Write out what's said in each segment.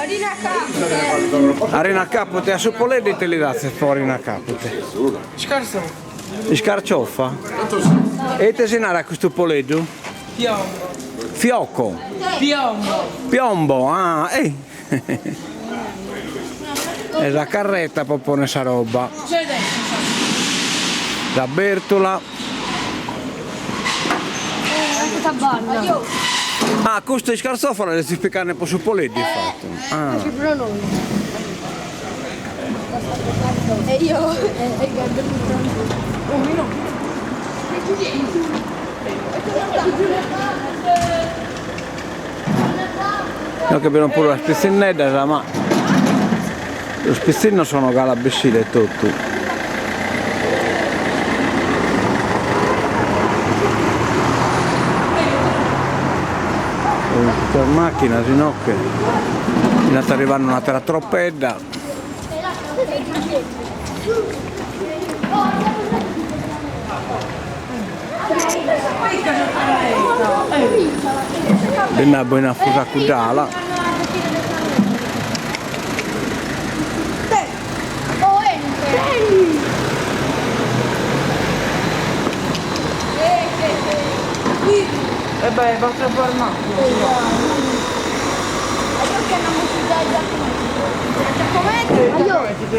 Arena capute. Arena capute, a Suppoleddi te li dà se fa arena capute. Scarso. Scarcioffa? E te se nara questo poleggio? Piombo. Fiocco? Piombo. Piombo, ah, E la carretta propone sta roba. C'è adesso. La Bertola. Anche tabarna. Ah, questo è scarzofano le si spiccarne un po' su Poletti fatto. Ah. E io e Gabri un minuto. Noi che abbiamo pure la spizzinetta, ma lo spizzino sono calabessile e tutto. Per macchina, sennò che è arrivando una terra troppedda. E una buona fusa cudala. E beh, va troppo armato.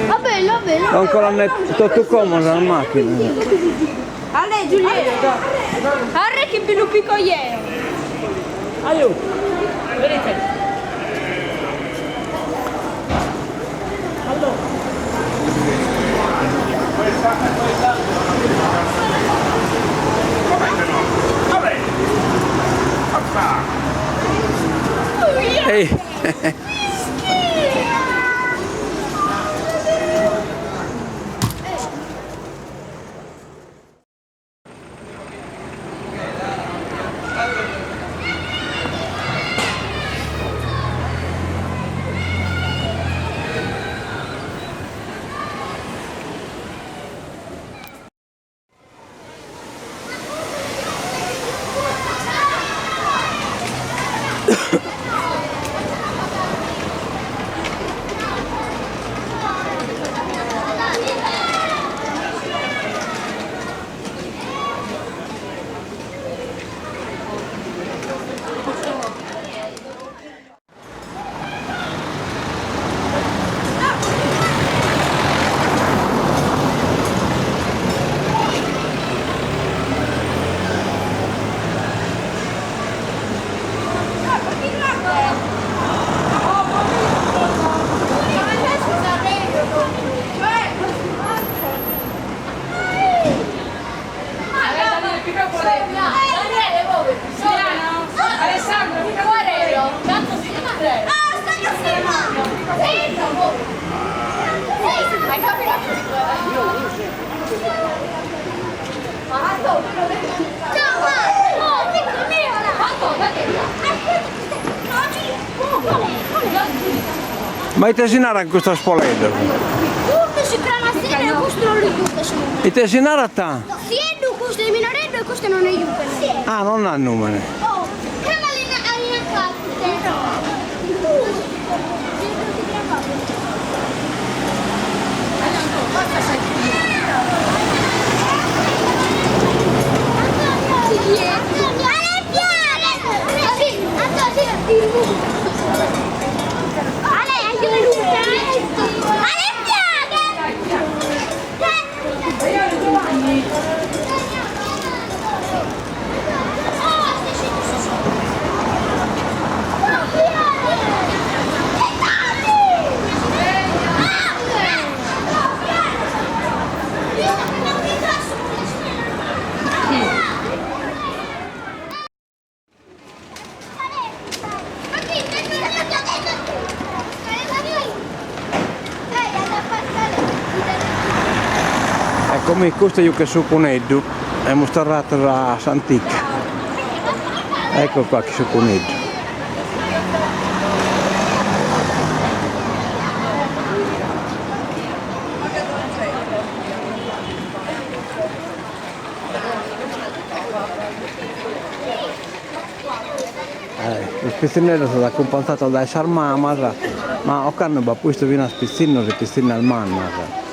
Vabbè, vabbè. Non con la tutto comodo la macchina. A lei Giulietta. Arre che bello piccoiero. Aiuto. Vedete? Allora. Ehi. Ma i tesinara in questo spoledo? Tutto si cranastina e questo non li giuca. I tesinara ta? Sì, questo è minoretto e questo non è giuca. Ah, non ha numero. Oh, cremallina arina capite. Come questo io che su Coneddu è mostrato la Santica. Ecco qua che su Coneddu. Lo spezziniere è stato accompagnato da Sarmama. Ma ho canno va questo viene a spizzino se piscina al manna.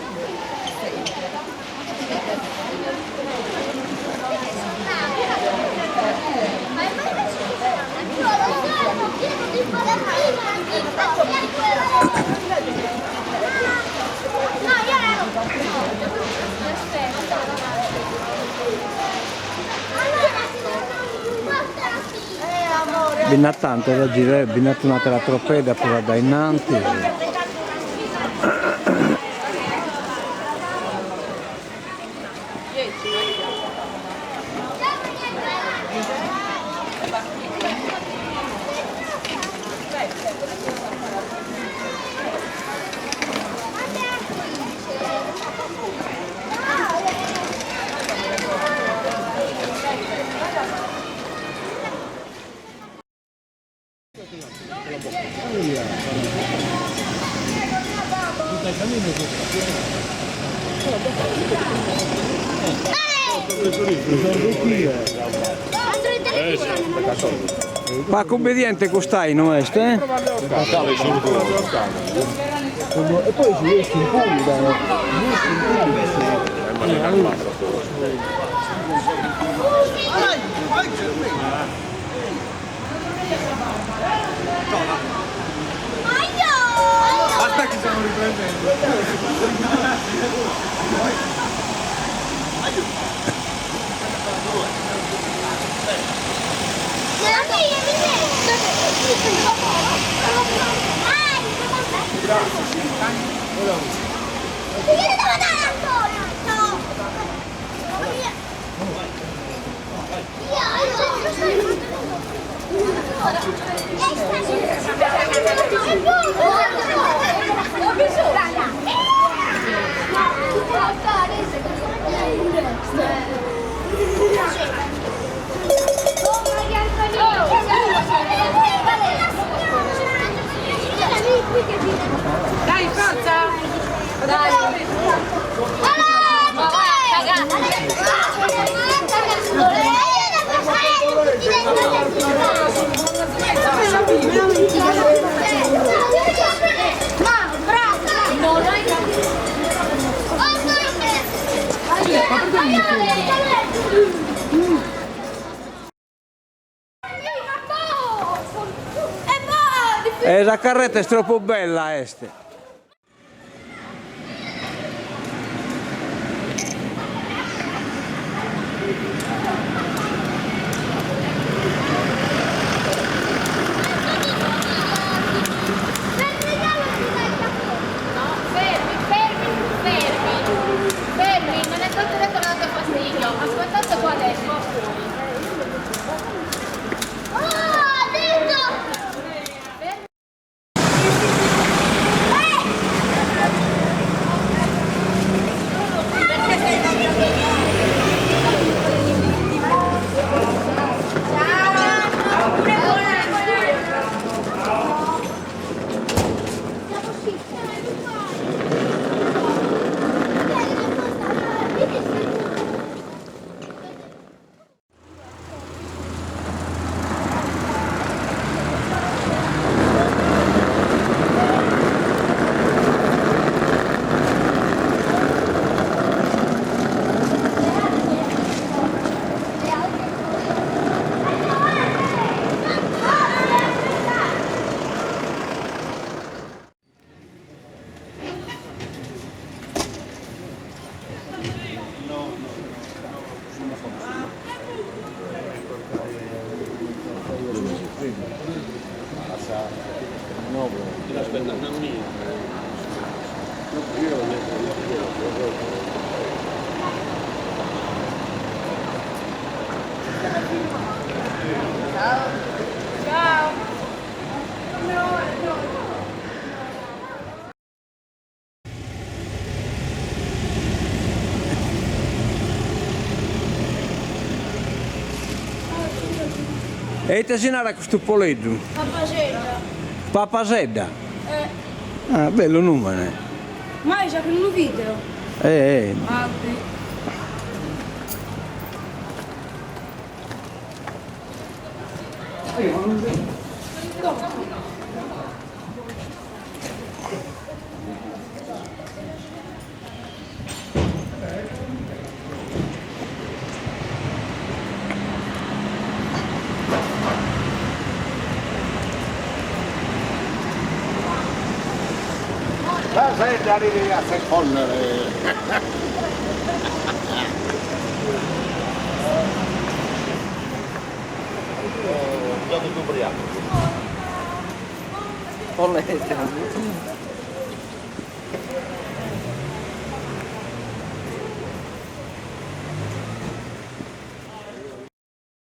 Binna tanto da girare, binna una la tropeda pure da innanzi. Ma che obbediente costai, non è? E poi ci riesci in Basta che stiamo riprendendo. Dai, forza! Dai! La carretta è troppo bella, este. E te sinara questo poleggio? Papagetta. Papasedda? Ah, bello nome. Ma è già con un video. Ah, sì. sai da ridere a sei collere. Polletti.